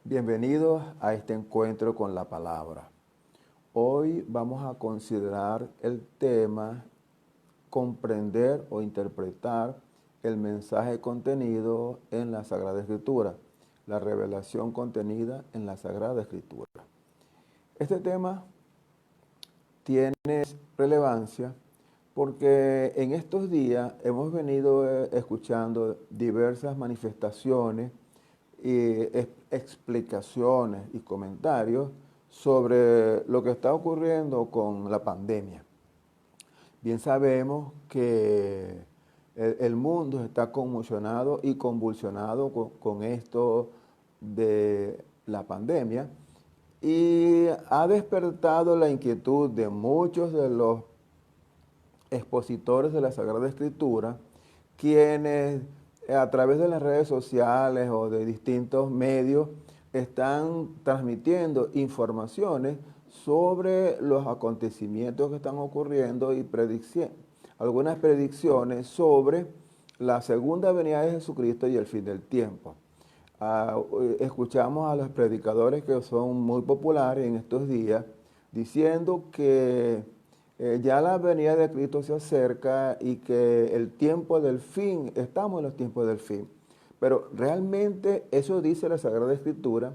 Bienvenidos a este encuentro con la palabra. Hoy vamos a considerar el tema comprender o interpretar el mensaje contenido en la Sagrada Escritura, la revelación contenida en la Sagrada Escritura. Este tema tiene relevancia porque en estos días hemos venido escuchando diversas manifestaciones y explicaciones y comentarios sobre lo que está ocurriendo con la pandemia. Bien sabemos que el mundo está conmocionado y convulsionado con esto de la pandemia y ha despertado la inquietud de muchos de los expositores de la Sagrada Escritura, quienes a través de las redes sociales o de distintos medios están transmitiendo informaciones sobre los acontecimientos que están ocurriendo y algunas predicciones sobre la segunda venida de Jesucristo y el fin del tiempo. Escuchamos a los predicadores que son muy populares en estos días diciendo que ya la venida de Cristo se acerca y que el tiempo del fin, estamos en los tiempos del fin. Pero realmente eso dice la Sagrada Escritura,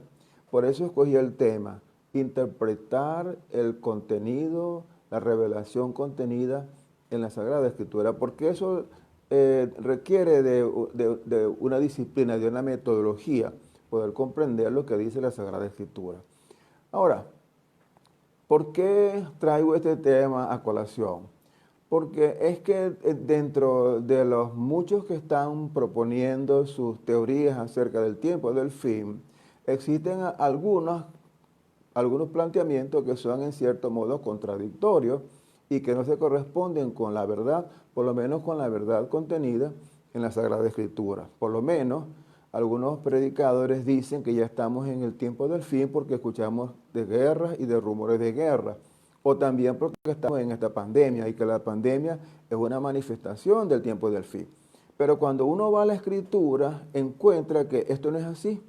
por eso escogí el tema, interpretar el contenido, la revelación contenida en la Sagrada Escritura, porque eso requiere de una disciplina, de una metodología, poder comprender lo que dice la Sagrada Escritura. Ahora, ¿por qué traigo este tema a colación? Porque es que dentro de los muchos que están proponiendo sus teorías acerca del tiempo del fin, existen algunos planteamientos que son en cierto modo contradictorios y que no se corresponden con la verdad, por lo menos con la verdad contenida en la Sagrada Escritura. Por lo menos algunos predicadores dicen que ya estamos en el tiempo del fin porque escuchamos de guerras y de rumores de guerra. O también porque estamos en esta pandemia y que la pandemia es una manifestación del tiempo del fin. Pero cuando uno va a la Escritura, encuentra que esto no es así.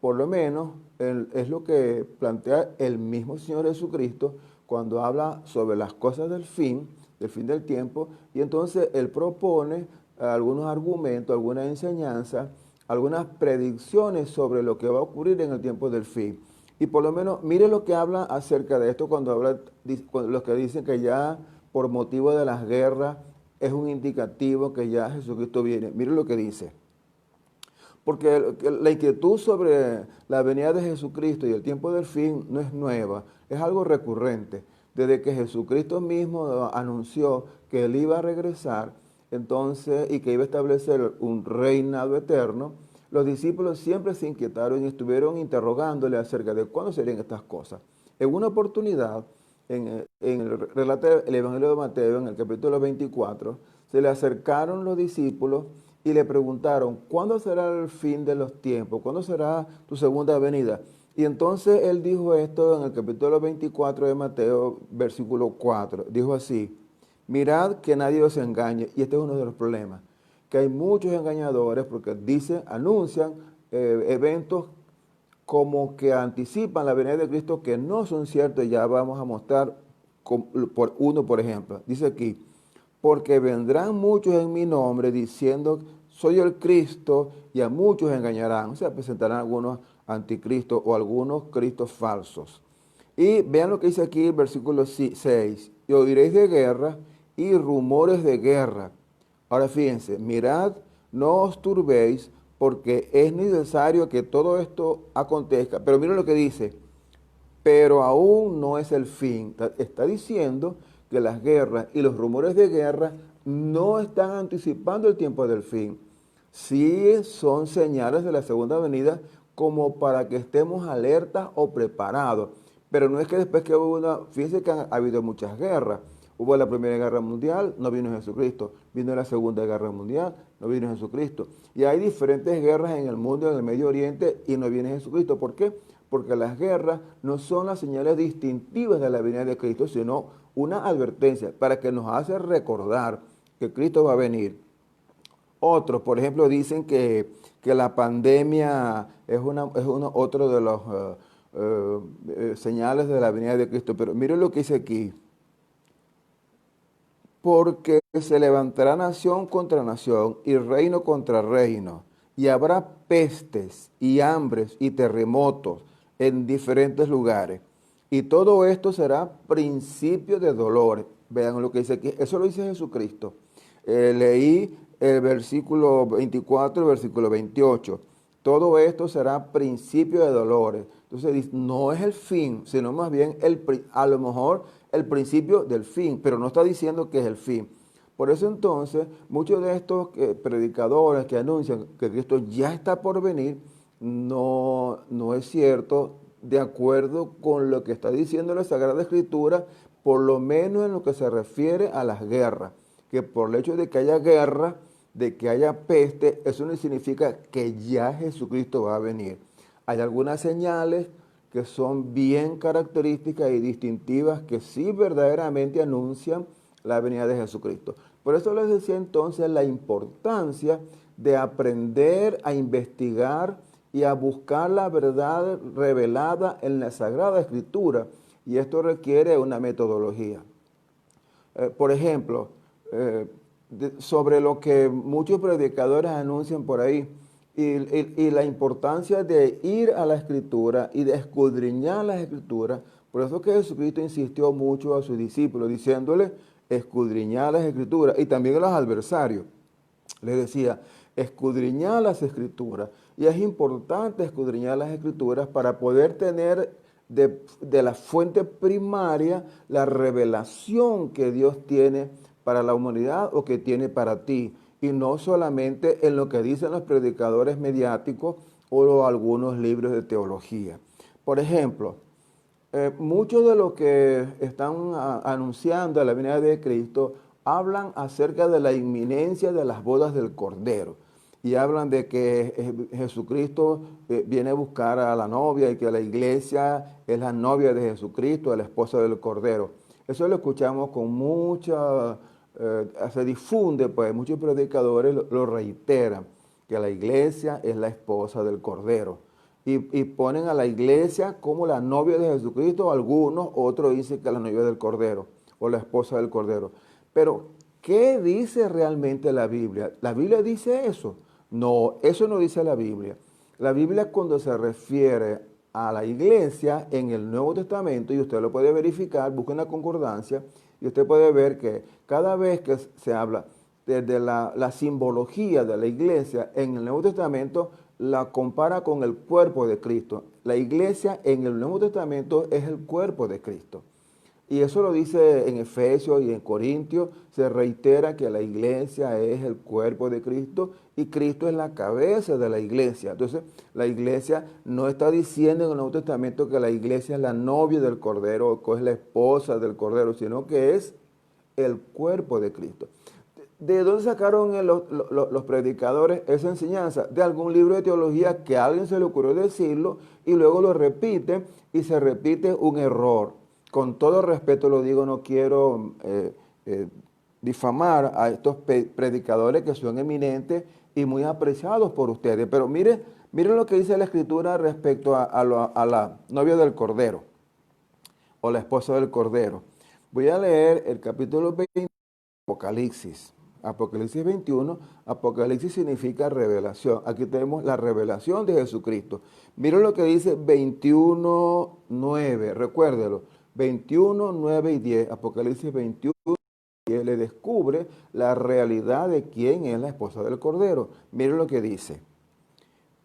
Por lo menos es lo que plantea el mismo Señor Jesucristo cuando habla sobre las cosas del fin del tiempo. Y entonces Él propone algunos argumentos, alguna enseñanza, algunas predicciones sobre lo que va a ocurrir en el tiempo del fin. Y por lo menos, mire lo que habla acerca de esto cuando habla, los que dicen que ya por motivo de las guerras es un indicativo que ya Jesucristo viene. Mire lo que dice. Porque la inquietud sobre la venida de Jesucristo y el tiempo del fin no es nueva, es algo recurrente. Desde que Jesucristo mismo anunció que Él iba a regresar, entonces, y que iba a establecer un reinado eterno, los discípulos siempre se inquietaron y estuvieron interrogándole acerca de cuándo serían estas cosas. En una oportunidad, en el relato del Evangelio de Mateo, en el capítulo 24, se le acercaron los discípulos y le preguntaron, ¿cuándo será el fin de los tiempos? ¿Cuándo será tu segunda venida? Y entonces él dijo esto en el capítulo 24 de Mateo, versículo 4. Dijo así, mirad que nadie os engañe. Y este es uno de los problemas, que hay muchos engañadores porque dicen, anuncian eventos como que anticipan la venida de Cristo que no son ciertos. Ya vamos a mostrar por uno, por ejemplo. Dice aquí, porque vendrán muchos en mi nombre diciendo, soy el Cristo, y a muchos engañarán. O sea, presentarán algunos anticristos o algunos cristos falsos. Y vean lo que dice aquí el versículo 6. Y oiréis de guerra y rumores de guerra. Ahora fíjense, mirad, no os turbéis, porque es necesario que todo esto acontezca. Pero miren lo que dice, pero aún no es el fin. Está diciendo que las guerras y los rumores de guerra no están anticipando el tiempo del fin. Sí son señales de la segunda venida como para que estemos alertas o preparados. Pero no es que después que hubo fíjense que ha habido muchas guerras. Hubo la Primera Guerra Mundial, no vino Jesucristo. Vino la Segunda Guerra Mundial, no vino Jesucristo. Y hay diferentes guerras en el mundo, en el Medio Oriente, y no viene Jesucristo. ¿Por qué? Porque las guerras no son las señales distintivas de la venida de Cristo, sino una advertencia para que nos hace recordar que Cristo va a venir. Otros, por ejemplo, dicen que la pandemia otro de los señales de la venida de Cristo. Pero miren lo que dice aquí. Porque se levantará nación contra nación y reino contra reino, y habrá pestes y hambres y terremotos en diferentes lugares. Y todo esto será principio de dolores. Vean lo que dice aquí. Eso lo dice Jesucristo. Leí el versículo 24 y el versículo 28. Todo esto será principio de dolores. Entonces dice, no es el fin, sino más bien a lo mejor el principio del fin, pero no está diciendo que es el fin. Por eso entonces, muchos de estos predicadores que anuncian que Cristo ya está por venir, no es cierto de acuerdo con lo que está diciendo la Sagrada Escritura, por lo menos en lo que se refiere a las guerras, que por el hecho de que haya guerra, de que haya peste, eso no significa que ya Jesucristo va a venir. Hay algunas señales que son bien características y distintivas que sí verdaderamente anuncian la venida de Jesucristo. Por eso les decía entonces la importancia de aprender a investigar y a buscar la verdad revelada en la Sagrada Escritura. Y esto requiere una metodología. Por ejemplo, sobre lo que muchos predicadores anuncian por ahí, y la importancia de ir a la Escritura y de escudriñar las Escrituras. Por eso que Jesucristo insistió mucho a sus discípulos, diciéndole, escudriñar las Escrituras, y también a los adversarios. Les decía, escudriñar las Escrituras. Y es importante escudriñar las Escrituras para poder tener de la fuente primaria la revelación que Dios tiene para la humanidad o que tiene para ti, y no solamente en lo que dicen los predicadores mediáticos o algunos libros de teología. Por ejemplo, muchos de los que están anunciando la venida de Cristo hablan acerca de la inminencia de las bodas del Cordero, y hablan de que Jesucristo viene a buscar a la novia y que la iglesia es la novia de Jesucristo, la esposa del Cordero. Eso lo escuchamos con se difunde, pues muchos predicadores lo reiteran, que la iglesia es la esposa del Cordero. Y ponen a la iglesia como la novia de Jesucristo, algunos, otros dicen que la novia del Cordero o la esposa del Cordero. Pero, ¿qué dice realmente la Biblia? ¿La Biblia dice eso? No, eso no dice la Biblia. La Biblia, cuando se refiere a la iglesia en el Nuevo Testamento, y usted lo puede verificar, busque una concordancia, y usted puede ver que cada vez que se habla de la simbología de la iglesia en el Nuevo Testamento, la compara con el cuerpo de Cristo. La iglesia en el Nuevo Testamento es el cuerpo de Cristo. Y eso lo dice en Efesios y en Corintios, se reitera que la iglesia es el cuerpo de Cristo y Cristo es la cabeza de la iglesia. Entonces, la iglesia no está diciendo en el Nuevo Testamento que la iglesia es la novia del Cordero o que es la esposa del Cordero, sino que es el cuerpo de Cristo. ¿De dónde sacaron los predicadores esa enseñanza? De algún libro de teología que a alguien se le ocurrió decirlo y luego lo repite y se repite un error. Con todo respeto lo digo, no quiero difamar a estos predicadores que son eminentes y muy apreciados por ustedes. Pero miren lo que dice la Escritura respecto a la novia del Cordero o la esposa del Cordero. Voy a leer el capítulo 20 de Apocalipsis. Apocalipsis 21, Apocalipsis significa revelación. Aquí tenemos la revelación de Jesucristo. Miren lo que dice 21:9, recuérdelo. 21, 9 y 10, Apocalipsis 21, y él le descubre la realidad de quién es la esposa del Cordero. Miren lo que dice.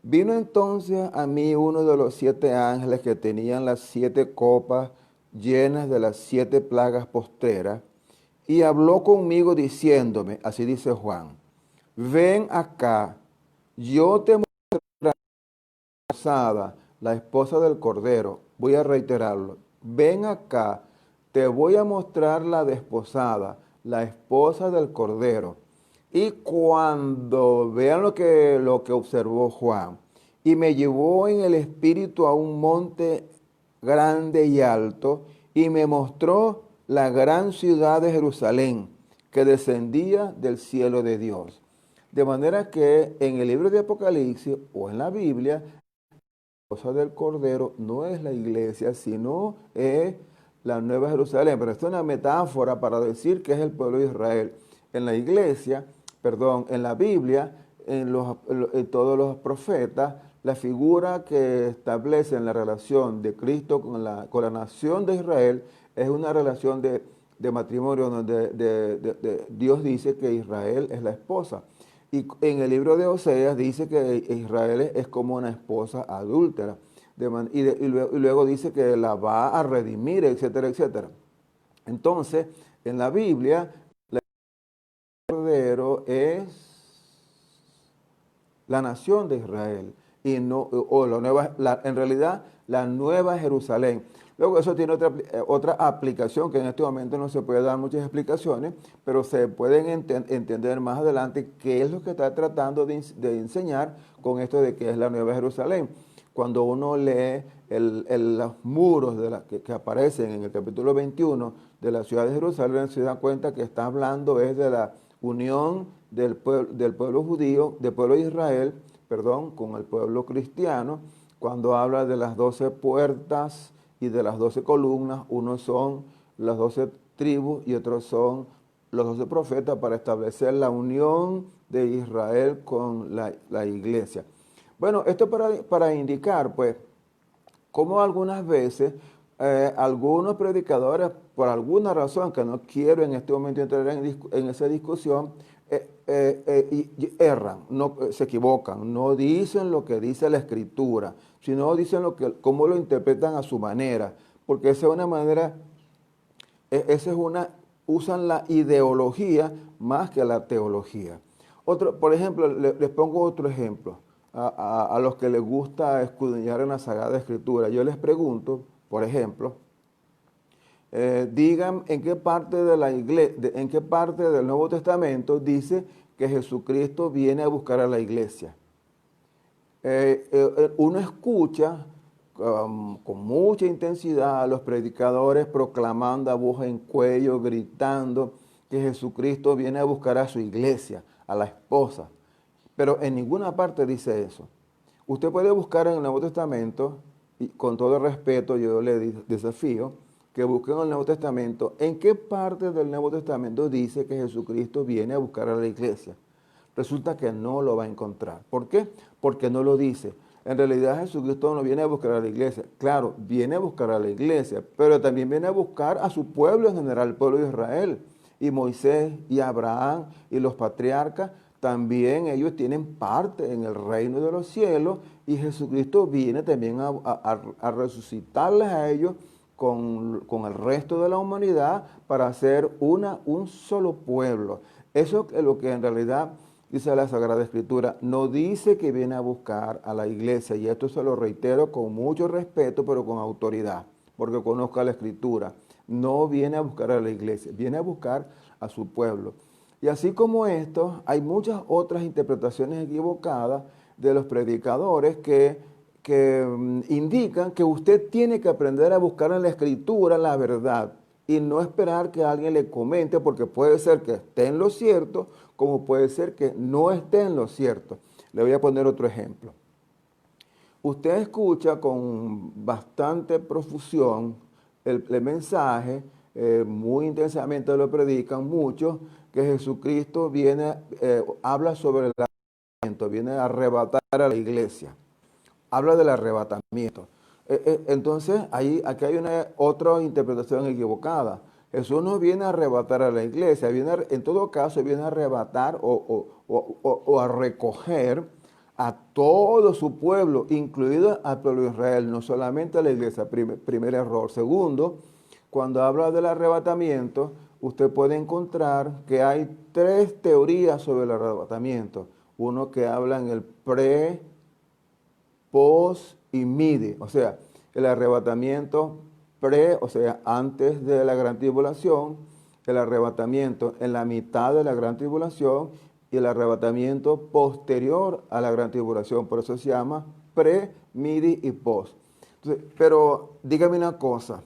Vino entonces a mí uno de los 7 ángeles que tenían las 7 copas llenas de las 7 plagas postreras, y habló conmigo diciéndome, así dice Juan, ven acá, yo te mostraré la esposa del Cordero. Voy a reiterarlo. Ven acá, te voy a mostrar la desposada, la esposa del Cordero. Y cuando vean lo que observó Juan, y me llevó en el espíritu a un monte grande y alto, y me mostró la gran ciudad de Jerusalén, que descendía del cielo de Dios, De manera que en el libro de Apocalipsis o en la Biblia, la esposa del Cordero no es la iglesia, sino es la Nueva Jerusalén. Pero esto es una metáfora para decir que es el pueblo de Israel. En la iglesia, perdón, en la Biblia, en todos los profetas, la figura que establece en la relación de Cristo con la nación de Israel es una relación de matrimonio donde Dios dice que Israel es la esposa. Y en el libro de Oseas dice que Israel es como una esposa adúltera. Y luego dice que la va a redimir, etcétera, etcétera. Entonces, en la Biblia, el Cordero es la nación de Israel y no, o la nueva, en realidad la nueva Jerusalén. Luego eso tiene otra aplicación que en este momento no se puede dar muchas explicaciones, pero se pueden entender más adelante qué es lo que está tratando de enseñar con esto de que es la nueva Jerusalén. Cuando uno lee los muros que aparecen en el capítulo 21 de la ciudad de Jerusalén, se da cuenta que está hablando es de la unión del pueblo judío, del pueblo de Israel, perdón, con el pueblo cristiano, cuando habla de las 12 puertas y de las 12 columnas, unos son las 12 tribus y otros son los 12 profetas para establecer la unión de Israel con la iglesia. Bueno, esto para indicar, pues, cómo algunas veces algunos predicadores, por alguna razón que no quiero en este momento entrar en esa discusión, y erran, no, se equivocan, no dicen lo que dice la Escritura, sino dicen cómo lo interpretan a su manera, porque esa es una manera, usan la ideología más que la teología. Por ejemplo, les pongo otro ejemplo. A los que les gusta escudriñar en la Sagrada Escritura, yo les pregunto, por ejemplo, digan en qué parte de la iglesia, en qué parte del Nuevo Testamento dice que Jesucristo viene a buscar a la iglesia. Uno escucha con mucha intensidad a los predicadores proclamando a voz en cuello, gritando que Jesucristo viene a buscar a su iglesia, a la esposa. Pero en ninguna parte dice eso. Usted puede buscar en el Nuevo Testamento, y con todo respeto yo le desafío, que busquen en el Nuevo Testamento, en qué parte del Nuevo Testamento dice que Jesucristo viene a buscar a la iglesia. Resulta que no lo va a encontrar. ¿Por qué? Porque no lo dice. En realidad Jesucristo no viene a buscar a la iglesia. Claro, viene a buscar a la iglesia, pero también viene a buscar a su pueblo en general, el pueblo de Israel. Y Moisés y Abraham y los patriarcas, también ellos tienen parte en el reino de los cielos y Jesucristo viene también a resucitarles a ellos con el resto de la humanidad para hacer un solo pueblo. Eso es lo que en realidad dice la Sagrada Escritura. No dice que viene a buscar a la iglesia, y esto se lo reitero con mucho respeto, pero con autoridad, porque conozco la Escritura. No viene a buscar a la iglesia, viene a buscar a su pueblo. Y así como esto, hay muchas otras interpretaciones equivocadas de los predicadores que indican que usted tiene que aprender a buscar en la Escritura la verdad y no esperar que alguien le comente, porque puede ser que esté en lo cierto, como puede ser que no esté en lo cierto. Le voy a poner otro ejemplo. Usted escucha con bastante profusión el mensaje, muy intensamente lo predican muchos, que Jesucristo habla sobre el arrebatamiento, viene a arrebatar a la iglesia. Habla del arrebatamiento. Entonces, aquí hay otra interpretación equivocada. Jesús no viene a arrebatar a la iglesia, en todo caso viene a arrebatar o a recoger a todo su pueblo, incluido al pueblo de Israel, no solamente a la iglesia. Primer error. Segundo, cuando habla del arrebatamiento, usted puede encontrar que hay 3 teorías sobre el arrebatamiento. Uno que habla en el post y midi, o sea, el arrebatamiento o sea, antes de la gran tribulación, el arrebatamiento en la mitad de la gran tribulación y el arrebatamiento posterior a la gran tribulación. Por eso se llama midi y post. Entonces, pero dígame una cosa,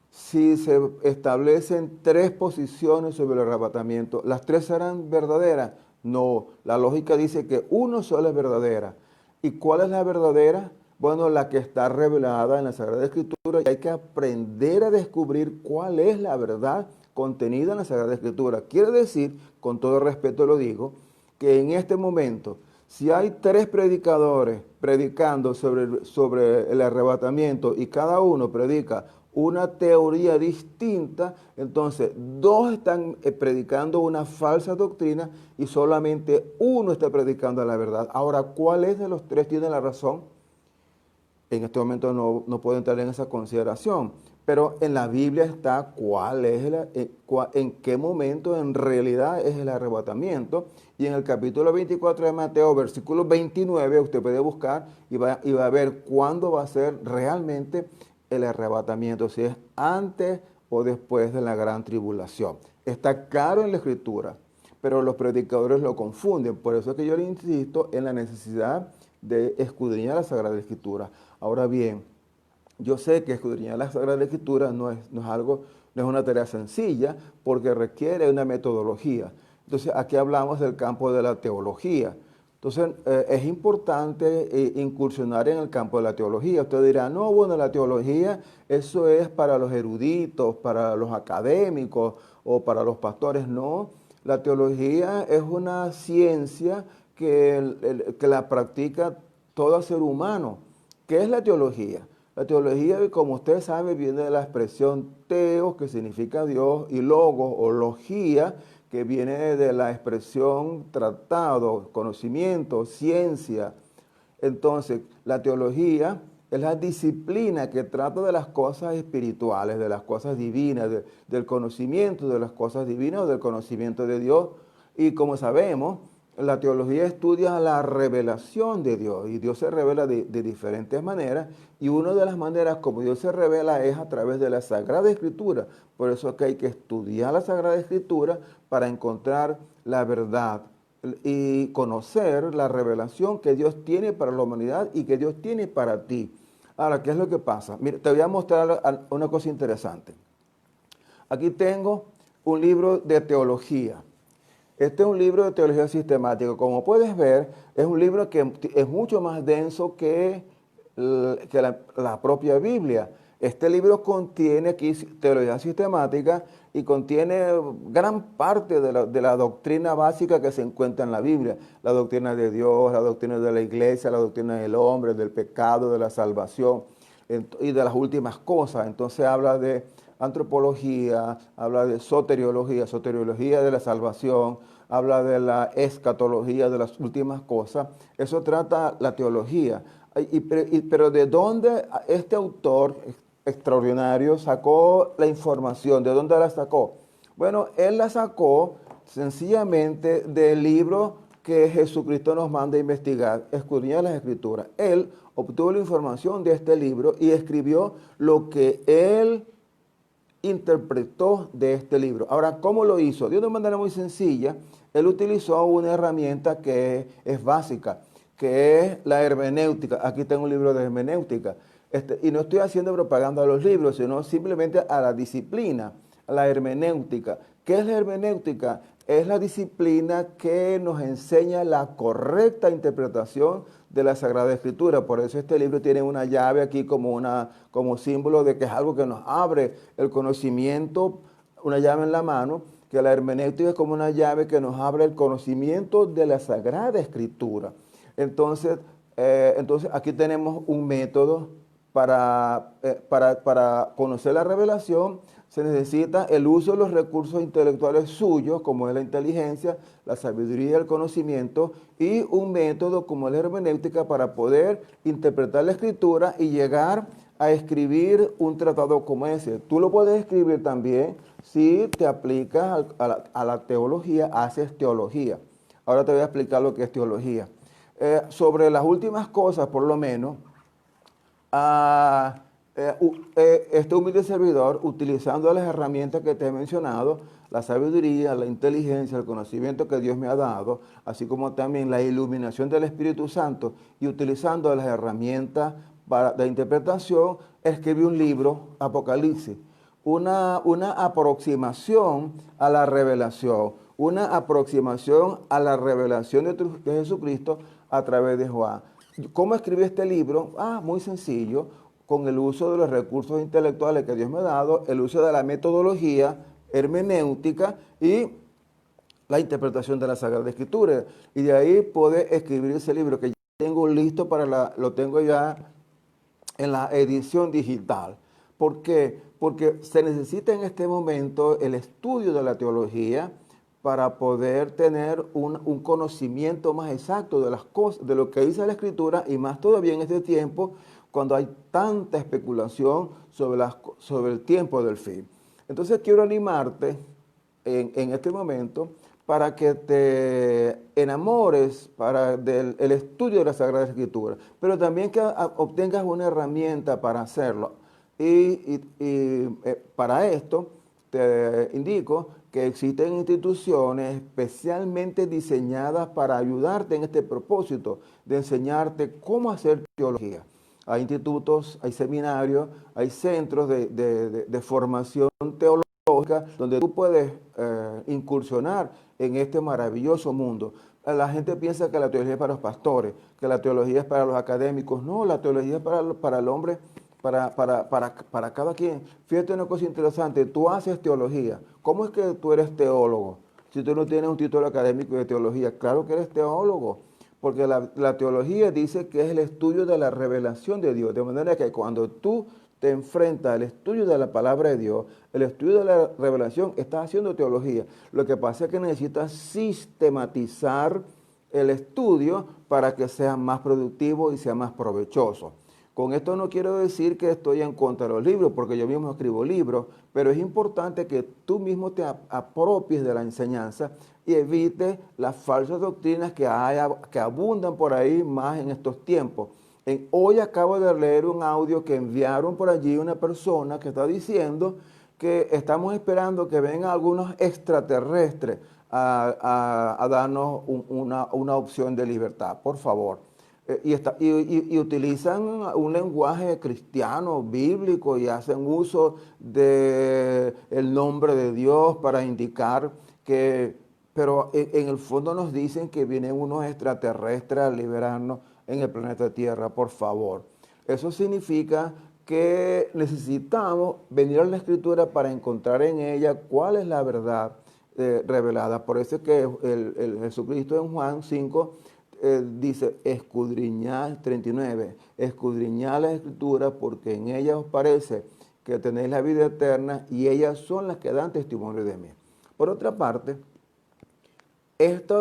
si se establecen 3 posiciones sobre el arrebatamiento, ¿las 3 serán verdaderas? No, la lógica dice que uno solo es verdadera. ¿Y cuál es la verdadera? Bueno, la que está revelada en la Sagrada Escritura, y hay que aprender a descubrir cuál es la verdad contenida en la Sagrada Escritura. Quiere decir, con todo respeto lo digo, que en este momento, si hay tres predicadores predicando sobre el arrebatamiento y cada uno predica una teoría distinta, entonces dos están predicando una falsa doctrina y solamente uno está predicando la verdad. Ahora, ¿cuál es de los tres tiene la razón? En este momento no puedo entrar en esa consideración, pero en la Biblia está en qué momento en realidad es el arrebatamiento. Y en el capítulo 24 de Mateo, versículo 29, usted puede buscar y va a ver cuándo va a ser realmente el arrebatamiento, si es antes o después de la gran tribulación. Está claro en la Escritura, pero los predicadores lo confunden. Por eso es que yo le insisto en la necesidad de escudriñar la Sagrada Escritura. Ahora bien, yo sé que escudriñar la Sagrada Escritura no es una tarea sencilla, porque requiere una metodología. Entonces, aquí hablamos del campo de la teología. Entonces, es importante incursionar en el campo de la teología. Usted dirá, no, bueno, la teología, eso es para los eruditos, para los académicos o para los pastores. No, la teología es una ciencia que la practica todo ser humano. ¿Qué es la teología? La teología, como usted sabe, viene de la expresión teos, que significa Dios, y logos o logía, que viene de la expresión tratado, conocimiento, ciencia. Entonces, la teología es la disciplina que trata de las cosas espirituales, de las cosas divinas, del conocimiento de las cosas divinas o del conocimiento de Dios. Y como sabemos, la teología estudia la revelación de Dios, y Dios se revela de diferentes maneras, y una de las maneras como Dios se revela es a través de la Sagrada Escritura. Por eso es que hay que estudiar la Sagrada Escritura para encontrar la verdad y conocer la revelación que Dios tiene para la humanidad y que Dios tiene para ti. Ahora, ¿qué es lo que pasa? Mira, te voy a mostrar una cosa interesante. Aquí tengo un libro de teología. Este es un libro de teología sistemática. Como puedes ver, es un libro que es mucho más denso que la propia Biblia. Este libro contiene aquí teología sistemática y contiene gran parte de la doctrina básica que se encuentra en la Biblia. La doctrina de Dios, la doctrina de la iglesia, la doctrina del hombre, del pecado, de la salvación y de las últimas cosas. Entonces habla de antropología, habla de soteriología de la salvación, habla de la escatología de las últimas cosas. Eso trata la teología. Pero ¿de dónde este autor extraordinario sacó la información? ¿De dónde la sacó? Bueno, él la sacó sencillamente del libro que Jesucristo nos manda a investigar, escudriñar las Escrituras. Él obtuvo la información de este libro y escribió lo que él interpretó de este libro. Ahora, ¿cómo lo hizo? De una manera muy sencilla. Él utilizó una herramienta que es básica, que es la hermenéutica. Aquí tengo un libro de hermenéutica. Y no estoy haciendo propaganda a los libros, sino simplemente a la disciplina, a la hermenéutica. ¿Qué es la hermenéutica? Es la disciplina que nos enseña la correcta interpretación de la Sagrada Escritura. Por eso este libro tiene una llave aquí como símbolo de que es algo que nos abre el conocimiento, una llave en la mano, que la hermenéutica es como una llave que nos abre el conocimiento de la Sagrada Escritura. Entonces aquí tenemos un método para conocer la revelación. Se necesita el uso de los recursos intelectuales suyos, como es la inteligencia, la sabiduría y el conocimiento, y un método como la hermenéutica para poder interpretar la Escritura y llegar a escribir un tratado como ese. Tú lo puedes escribir también si te aplicas a la teología, haces teología. Ahora te voy a explicar lo que es teología. Sobre las últimas cosas, por lo menos, este humilde servidor, utilizando las herramientas que te he mencionado, la sabiduría, la inteligencia, el conocimiento que Dios me ha dado, así como también la iluminación del Espíritu Santo, y utilizando las herramientas de interpretación, escribí un libro, Apocalipsis, una aproximación a la revelación, una aproximación a la revelación de Jesucristo a través de Juan. ¿Cómo escribí este libro? Muy sencillo, con el uso de los recursos intelectuales que Dios me ha dado, el uso de la metodología hermenéutica y la interpretación de la Sagrada Escritura. Y de ahí pude escribir ese libro que ya tengo listo lo tengo ya en la edición digital. ¿Por qué? Porque se necesita en este momento el estudio de la teología para poder tener un conocimiento más exacto de las cosas, de lo que dice la Escritura, y más todavía en este tiempo, cuando hay tanta especulación sobre el tiempo del fin. Entonces quiero animarte en este momento para que te enamores del el estudio de la Sagrada Escritura, pero también que obtengas una herramienta para hacerlo. Para esto te indico que existen instituciones especialmente diseñadas para ayudarte en este propósito de enseñarte cómo hacer teología. Hay institutos, hay seminarios, hay centros de formación teológica donde tú puedes incursionar en este maravilloso mundo. La gente piensa que la teología es para los pastores, que la teología es para los académicos. No, la teología es para el hombre, para cada quien. Fíjate una cosa interesante, tú haces teología. ¿Cómo es que tú eres teólogo? Si tú no tienes un título académico de teología, claro que eres teólogo, porque la teología dice que es el estudio de la revelación de Dios, de manera que cuando tú te enfrentas al estudio de la palabra de Dios, el estudio de la revelación, estás haciendo teología. Lo que pasa es que necesitas sistematizar el estudio para que sea más productivo y sea más provechoso. Con esto no quiero decir que estoy en contra de los libros, porque yo mismo escribo libros, pero es importante que tú mismo te apropies de la enseñanza y evites las falsas doctrinas que abundan por ahí más en estos tiempos. Hoy acabo de leer un audio que enviaron por allí una persona que está diciendo que estamos esperando que vengan algunos extraterrestres a darnos una opción de libertad. Por favor. Y utilizan un lenguaje cristiano, bíblico, y hacen uso del nombre de Dios para indicar que, pero en el fondo nos dicen que vienen unos extraterrestres a liberarnos en el planeta Tierra, por favor. Eso significa que necesitamos venir a la Escritura para encontrar en ella cuál es la verdad revelada. Por eso es que el Jesucristo en Juan 5 dice, escudriñad, 39, escudriñad las Escrituras porque en ellas os parece que tenéis la vida eterna y ellas son las que dan testimonio de mí. Por otra parte, este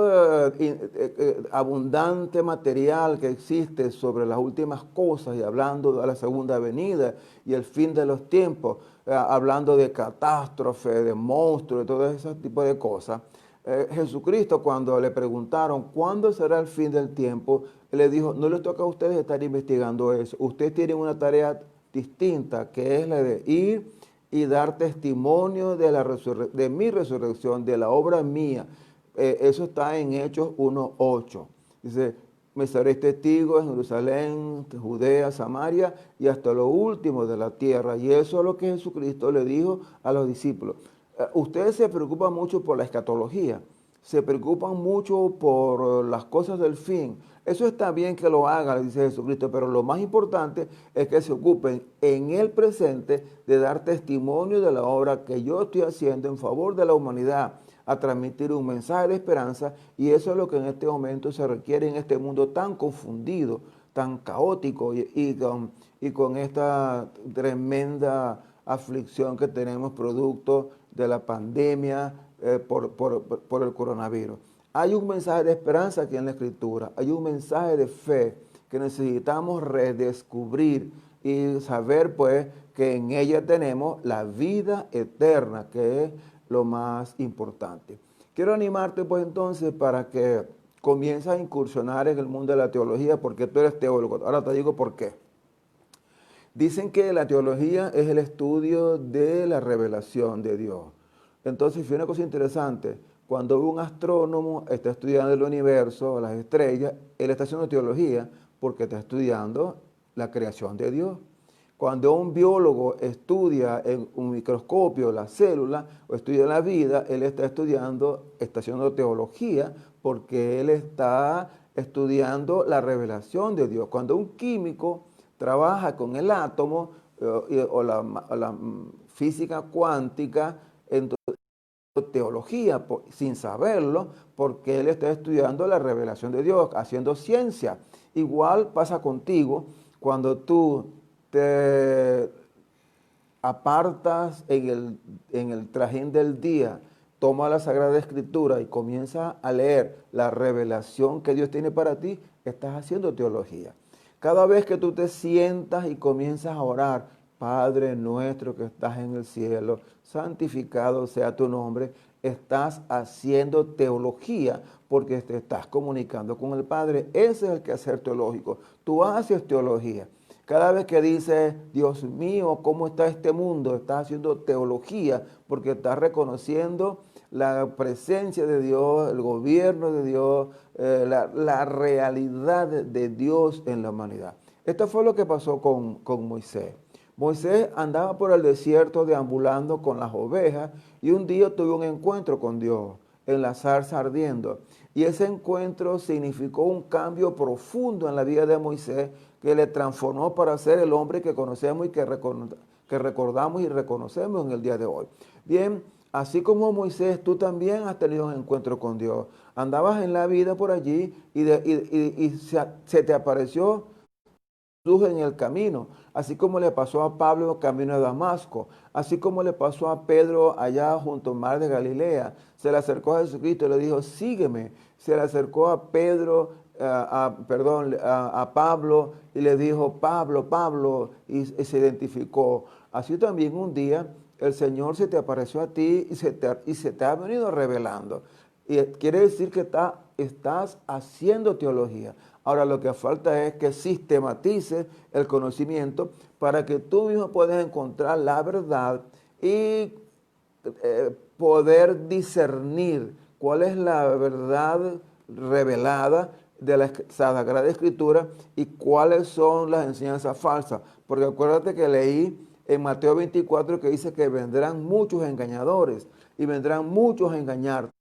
abundante material que existe sobre las últimas cosas y hablando de la segunda venida y el fin de los tiempos, hablando de catástrofe, de monstruos, de todo ese tipo de cosas, Jesucristo, cuando le preguntaron cuándo será el fin del tiempo, él le dijo, no les toca a ustedes estar investigando eso. Ustedes tienen una tarea distinta, que es la de ir y dar testimonio de mi resurrección, de la obra mía. Eso está en Hechos 1:8. Dice, me seréis testigos en Jerusalén, Judea, Samaria y hasta lo último de la tierra. Y eso es lo que Jesucristo le dijo a los discípulos. Ustedes se preocupan mucho por la escatología, se preocupan mucho por las cosas del fin. Eso está bien que lo hagan, dice Jesucristo, pero lo más importante es que se ocupen en el presente de dar testimonio de la obra que yo estoy haciendo en favor de la humanidad, a transmitir un mensaje de esperanza, y eso es lo que en este momento se requiere en este mundo tan confundido, tan caótico y con esta tremenda aflicción que tenemos producto de la pandemia por el coronavirus. Hay un mensaje de esperanza aquí en la Escritura, hay un mensaje de fe que necesitamos redescubrir y saber pues que en ella tenemos la vida eterna, que es lo más importante. Quiero animarte pues entonces para que comiences a incursionar en el mundo de la teología, porque tú eres teólogo. Ahora te digo por qué. Dicen que la teología es el estudio de la revelación de Dios. Entonces, fue una cosa interesante. Cuando un astrónomo está estudiando el universo, las estrellas, él está haciendo teología porque está estudiando la creación de Dios. Cuando un biólogo estudia en un microscopio la célula o estudia la vida, él está estudiando, está haciendo teología, porque él está estudiando la revelación de Dios. Cuando un químico trabaja con el átomo o la física cuántica, entonces teología sin saberlo, porque él está estudiando la revelación de Dios, haciendo ciencia. Igual pasa contigo cuando tú te apartas en el trajín del día, toma la Sagrada Escritura y comienza a leer la revelación que Dios tiene para ti, estás haciendo teología. Cada vez que tú te sientas y comienzas a orar, Padre nuestro que estás en el cielo, santificado sea tu nombre, estás haciendo teología porque te estás comunicando con el Padre. Ese es el quehacer teológico. Tú haces teología. Cada vez que dices, Dios mío, ¿cómo está este mundo? Estás haciendo teología porque estás reconociendo la presencia de Dios, el gobierno de Dios, la realidad de Dios en la humanidad. Esto fue lo que pasó con Moisés. Moisés andaba por el desierto deambulando con las ovejas y un día tuvo un encuentro con Dios en la zarza ardiendo. Y ese encuentro significó un cambio profundo en la vida de Moisés que le transformó para ser el hombre que conocemos y que recordamos y reconocemos en el día de hoy. Bien, así como Moisés, tú también has tenido un encuentro con Dios. Andabas en la vida por allí y se te apareció en el camino, así como le pasó a Pablo en el camino de Damasco, así como le pasó a Pedro allá junto al mar de Galilea. Se le acercó a Jesucristo y le dijo, sígueme. Se le acercó a Pedro, a Pablo y le dijo, Pablo, Pablo, y se identificó. Así también un día el Señor se te apareció a ti y se te ha venido revelando. Y quiere decir que estás haciendo teología. Ahora lo que falta es que sistematices el conocimiento para que tú mismo puedas encontrar la verdad y poder discernir cuál es la verdad revelada de la Sagrada Escritura y cuáles son las enseñanzas falsas. Porque acuérdate que leí en Mateo 24 que dice que vendrán muchos engañadores y vendrán muchos a engañarte,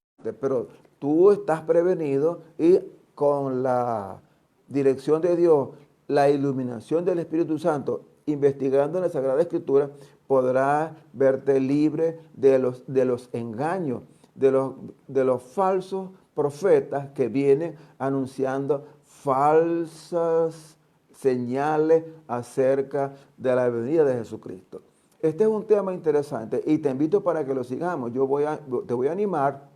pero tú estás prevenido y con la dirección de Dios, la iluminación del Espíritu Santo, investigando en la Sagrada Escritura, podrás verte libre de los engaños, de los falsos profetas que vienen anunciando falsas señales acerca de la venida de Jesucristo. Este es un tema interesante y te invito para que lo sigamos. Te voy a animar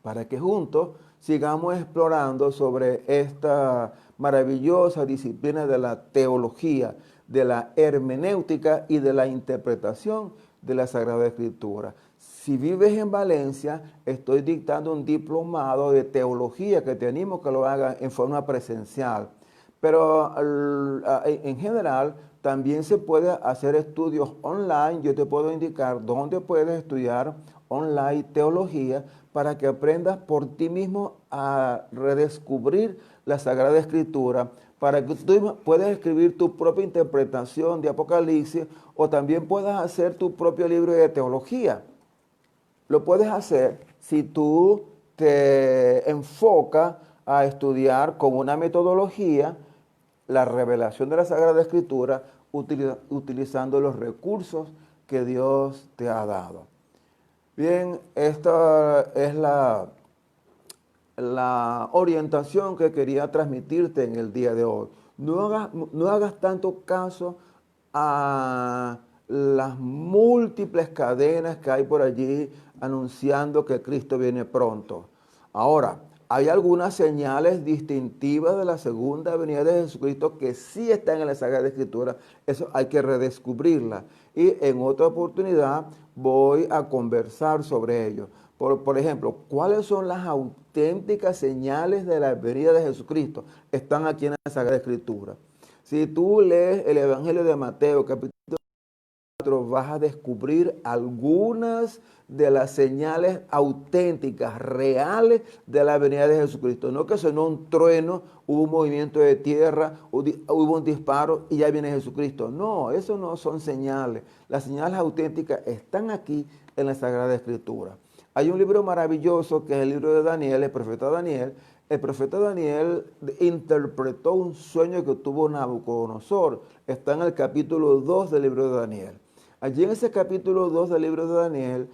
para que juntos sigamos explorando sobre esta maravillosa disciplina de la teología, de la hermenéutica y de la interpretación de la Sagrada Escritura. Si vives en Valencia, estoy dictando un diplomado de teología que te animo a que lo hagas en forma presencial. Pero en general también se puede hacer estudios online. Yo te puedo indicar dónde puedes estudiar online teología para que aprendas por ti mismo a redescubrir la Sagrada Escritura, para que tú puedas escribir tu propia interpretación de Apocalipsis o también puedas hacer tu propio libro de teología. Lo puedes hacer si tú te enfocas a estudiar con una metodología la revelación de la Sagrada Escritura utilizando los recursos que Dios te ha dado. Bien, esta es la orientación que quería transmitirte en el día de hoy. No hagas tanto caso a las múltiples cadenas que hay por allí anunciando que Cristo viene pronto. Ahora, hay algunas señales distintivas de la segunda venida de Jesucristo que sí están en la Sagrada Escritura. Eso hay que redescubrirla. Y en otra oportunidad voy a conversar sobre ello. Por ejemplo, ¿cuáles son las auténticas señales de la venida de Jesucristo? Están aquí en la Sagrada Escritura. Si tú lees el Evangelio de Mateo, capítulo 4, libro vas a descubrir algunas de las señales auténticas, reales de la venida de Jesucristo. No que sonó un trueno, hubo un movimiento de tierra, hubo un disparo y ya viene Jesucristo. No, eso no son señales. Las señales auténticas están aquí en la Sagrada Escritura. Hay un libro maravilloso que es el libro de Daniel, el profeta Daniel. El profeta Daniel interpretó un sueño que tuvo Nabucodonosor. Está en el capítulo 2 del libro de Daniel. Allí en ese capítulo 2 del libro de Daniel,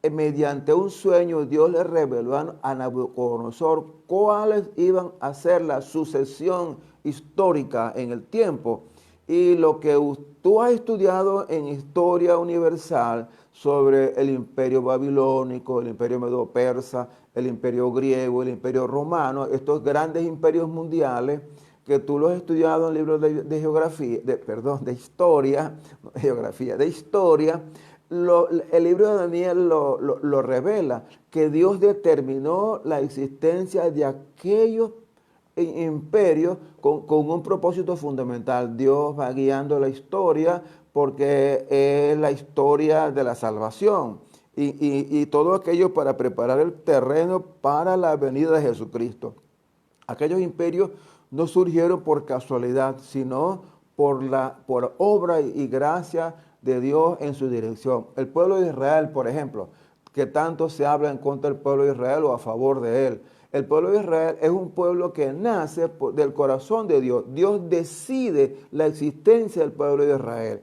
mediante un sueño, Dios le reveló a Nabucodonosor cuáles iban a ser la sucesión histórica en el tiempo. Y lo que tú has estudiado en historia universal sobre el imperio babilónico, el imperio medo-persa, el imperio griego, el imperio romano, estos grandes imperios mundiales, que tú los has estudiado en libros de geografía, de historia, no, geografía, de historia, el libro de Daniel lo revela, que Dios determinó la existencia de aquellos imperios con un propósito fundamental. Dios va guiando la historia porque es la historia de la salvación y todo aquello para preparar el terreno para la venida de Jesucristo. Aquellos imperios no surgieron por casualidad, sino por obra y gracia de Dios en su dirección. El pueblo de Israel, por ejemplo, que tanto se habla en contra del pueblo de Israel o a favor de él. El pueblo de Israel es un pueblo que nace del corazón de Dios. Dios decide la existencia del pueblo de Israel.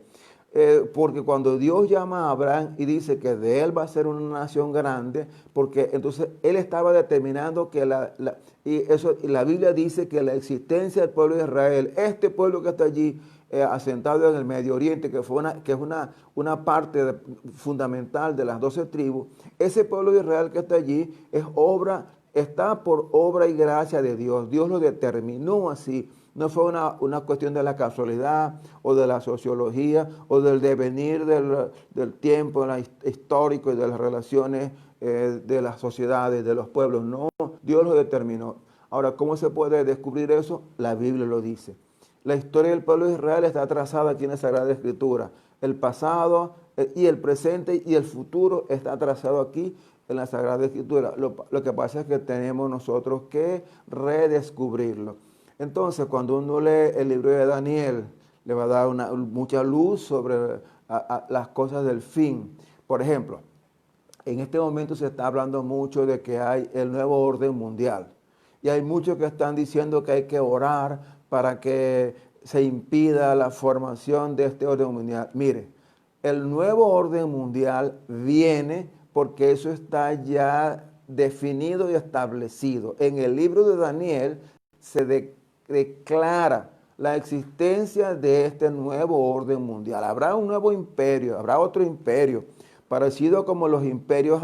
Porque cuando Dios llama a Abraham y dice que de él va a ser una nación grande, porque entonces él estaba determinando que y la Biblia dice que la existencia del pueblo de Israel, este pueblo que está allí asentado en el Medio Oriente, que es una parte fundamental de las 12 tribus, ese pueblo de Israel que está allí está por obra y gracia de Dios. Dios lo determinó así. No fue una cuestión de la casualidad o de la sociología o del devenir del tiempo histórico y de las relaciones de las sociedades, de los pueblos. No, Dios lo determinó. Ahora, ¿cómo se puede descubrir eso? La Biblia lo dice. La historia del pueblo de Israel está trazada aquí en la Sagrada Escritura. El pasado y el presente y el futuro está trazado aquí en la Sagrada Escritura. Lo que pasa es que tenemos nosotros que redescubrirlo. Entonces, cuando uno lee el libro de Daniel, le va a dar mucha luz sobre las cosas del fin. Por ejemplo, en este momento se está hablando mucho de que hay el nuevo orden mundial. Y hay muchos que están diciendo que hay que orar para que se impida la formación de este orden mundial. Mire, el nuevo orden mundial viene porque eso está ya definido y establecido. En el libro de Daniel se declara la existencia de este nuevo orden mundial. Habrá un nuevo imperio, habrá otro imperio, parecido como los imperios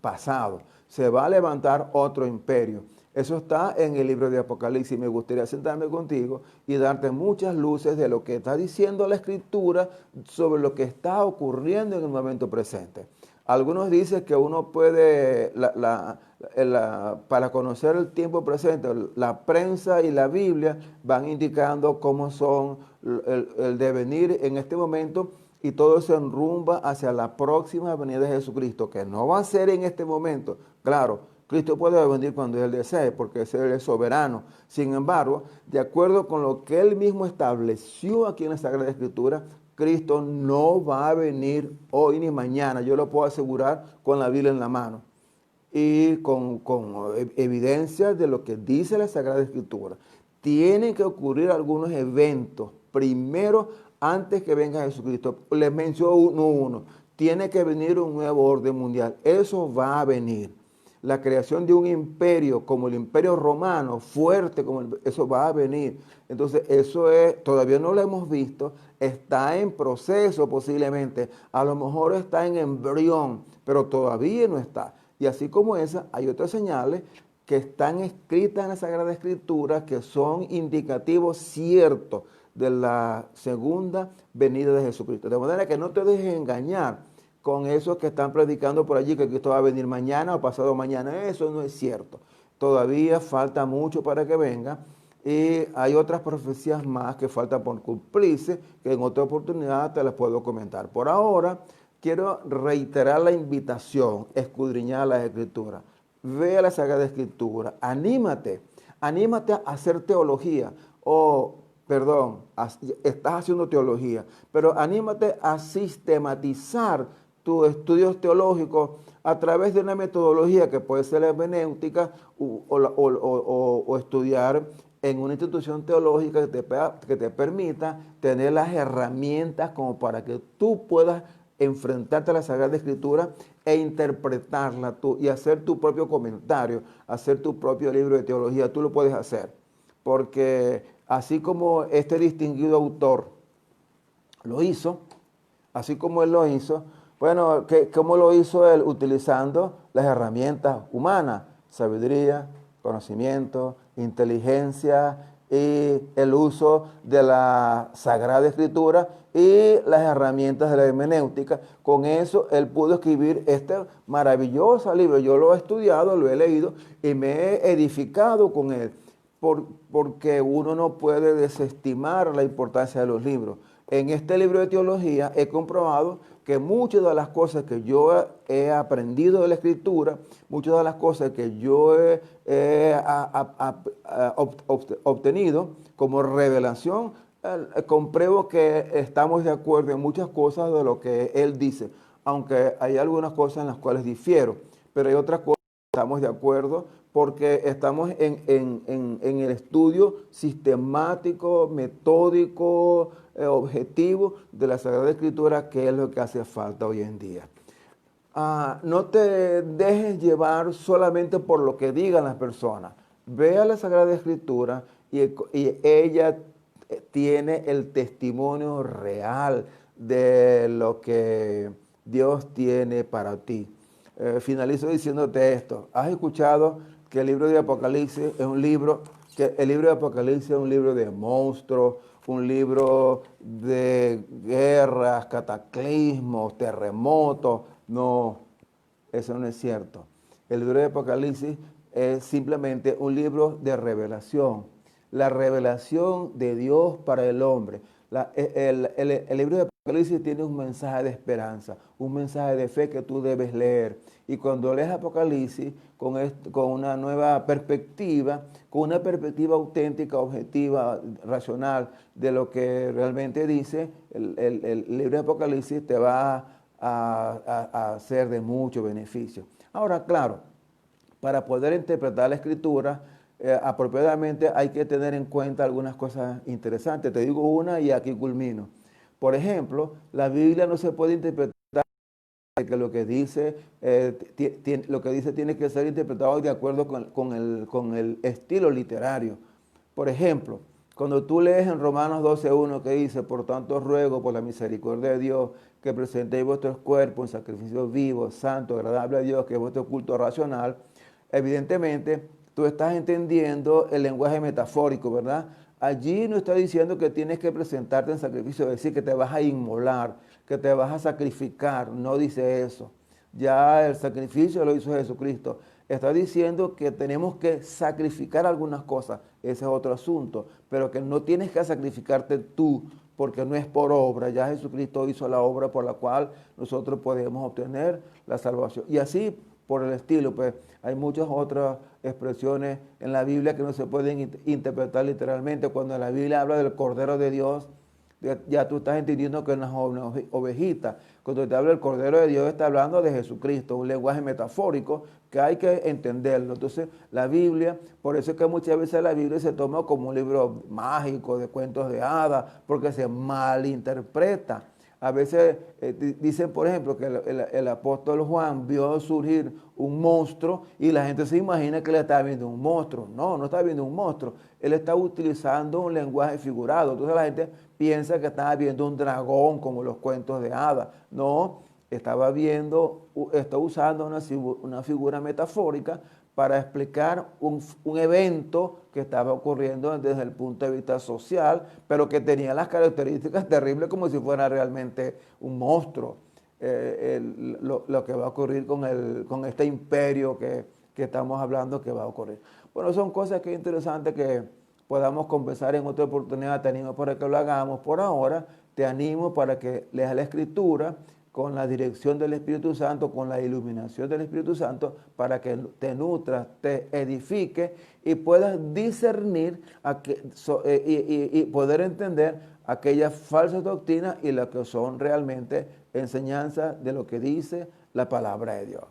pasados. Se va a levantar otro imperio. Eso está en el libro de Apocalipsis. Me gustaría sentarme contigo y darte muchas luces de lo que está diciendo la Escritura sobre lo que está ocurriendo en el momento presente. Algunos dicen que uno puede, para conocer el tiempo presente, la prensa y la Biblia van indicando cómo son el devenir en este momento y todo se enrumba hacia la próxima venida de Jesucristo, que no va a ser en este momento. Claro, Cristo puede venir cuando Él desee, porque Él es soberano. Sin embargo, de acuerdo con lo que Él mismo estableció aquí en la Sagrada Escritura, Cristo no va a venir hoy ni mañana. Yo lo puedo asegurar con la Biblia en la mano y con evidencia de lo que dice la Sagrada Escritura. Tienen que ocurrir algunos eventos primero antes que venga Jesucristo. Les menciono uno. Tiene que venir un nuevo orden mundial. Eso va a venir. La creación de un imperio como el imperio romano, fuerte, eso va a venir. Entonces, eso todavía no lo hemos visto, está en proceso posiblemente, a lo mejor está en embrión, pero todavía no está. Y así como esa, hay otras señales que están escritas en la Sagrada Escritura que son indicativos ciertos de la segunda venida de Jesucristo. De manera que no te dejes engañar con esos que están predicando por allí que Cristo va a venir mañana o pasado mañana. Eso no es cierto. Todavía falta mucho para que venga y hay otras profecías más que faltan por cumplirse, que en otra oportunidad te las puedo comentar. Por ahora, quiero reiterar la invitación, escudriñar las Escrituras. Ve a la Sagrada Escritura, anímate a hacer teología, perdón, estás haciendo teología, pero anímate a sistematizar tus estudios teológicos a través de una metodología que puede ser la hermenéutica o estudiar en una institución teológica que te permita tener las herramientas como para que tú puedas enfrentarte a la Sagrada Escritura e interpretarla tú y hacer tu propio comentario, hacer tu propio libro de teología. Tú lo puedes hacer, porque así como este distinguido autor lo hizo, así como él lo hizo, bueno, ¿cómo lo hizo él? Utilizando las herramientas humanas, sabiduría, conocimiento, inteligencia y el uso de la Sagrada Escritura y las herramientas de la hermenéutica. Con eso él pudo escribir este maravilloso libro. Yo lo he estudiado, lo he leído y me he edificado con él, porque uno no puede desestimar la importancia de los libros. En este libro de teología he comprobado que muchas de las cosas que yo he aprendido de la Escritura, muchas de las cosas que yo he obtenido como revelación, compruebo que estamos de acuerdo en muchas cosas de lo que él dice, aunque hay algunas cosas en las cuales difiero, pero hay otras cosas que estamos de acuerdo porque estamos en el estudio sistemático, metódico, objetivo de la Sagrada Escritura, que es lo que hace falta hoy en día. No te dejes llevar solamente por lo que digan las personas. Ve a la Sagrada Escritura y ella tiene el testimonio real de lo que Dios tiene para ti. Finalizo diciéndote esto. ¿Has escuchado que el libro de Apocalipsis es un libro, que el libro de Apocalipsis es un libro de monstruos, un libro de guerras, cataclismos, terremotos? No, eso no es cierto. El libro de Apocalipsis es simplemente un libro de revelación, la revelación de Dios para el hombre. El libro de Apocalipsis tiene un mensaje de esperanza, un mensaje de fe que tú debes leer. Y cuando lees Apocalipsis con una nueva perspectiva, con una perspectiva auténtica, objetiva, racional de lo que realmente dice, el libro de Apocalipsis te va a ser de mucho beneficio. Ahora, claro, para poder interpretar la Escritura apropiadamente hay que tener en cuenta algunas cosas interesantes. Te digo una y aquí culmino. Por ejemplo, la Biblia no se puede interpretar que lo que dice, lo que dice tiene que ser interpretado de acuerdo con el estilo literario. Por ejemplo, cuando tú lees en Romanos 12:1 que dice, por tanto ruego por la misericordia de Dios que presentéis vuestros cuerpos en sacrificio vivo, santo, agradable a Dios, que es vuestro culto racional, evidentemente tú estás entendiendo el lenguaje metafórico, ¿verdad? Allí no está diciendo que tienes que presentarte en sacrificio, es decir, que te vas a inmolar, que te vas a sacrificar, no dice eso. Ya el sacrificio lo hizo Jesucristo. Está diciendo que tenemos que sacrificar algunas cosas, ese es otro asunto, pero que no tienes que sacrificarte tú, porque no es por obra, ya Jesucristo hizo la obra por la cual nosotros podemos obtener la salvación. Y así por el estilo, pues hay muchas otras expresiones en la Biblia que no se pueden interpretar literalmente. Cuando la Biblia habla del Cordero de Dios, ya tú estás entendiendo que no es una ovejita. Cuando te habla del Cordero de Dios, está hablando de Jesucristo, un lenguaje metafórico que hay que entenderlo. Entonces, la Biblia, por eso es que muchas veces la Biblia se toma como un libro mágico de cuentos de hadas, porque se malinterpreta. A veces dicen, por ejemplo, que el apóstol Juan vio surgir un monstruo y la gente se imagina que le está viendo un monstruo. No, no está viendo un monstruo. Él está utilizando un lenguaje figurado. Entonces la gente piensa que estaba viendo un dragón como los cuentos de hadas. No, está usando una figura metafórica para explicar un evento que estaba ocurriendo desde el punto de vista social, pero que tenía las características terribles como si fuera realmente un monstruo. Lo que va a ocurrir con este imperio que estamos hablando que va a ocurrir. Bueno, son cosas que es interesante que podamos conversar en otra oportunidad. Te animo para que lo hagamos. Por ahora, te animo para que leas la Escritura con la dirección del Espíritu Santo, con la iluminación del Espíritu Santo, para que te nutras, te edifique y puedas discernir y poder entender aquellas falsas doctrinas y las que son realmente enseñanzas de lo que dice la palabra de Dios.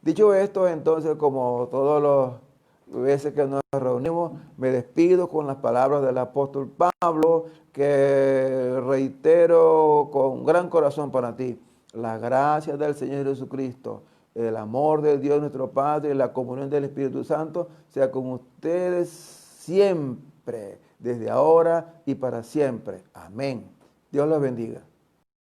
Dicho esto, entonces, como todos los veces que nos reunimos, me despido con las palabras del apóstol Pablo, que reitero con gran corazón para ti. La gracia del Señor Jesucristo, el amor de Dios nuestro Padre y la comunión del Espíritu Santo sea con ustedes siempre, desde ahora y para siempre. Amén. Dios los bendiga.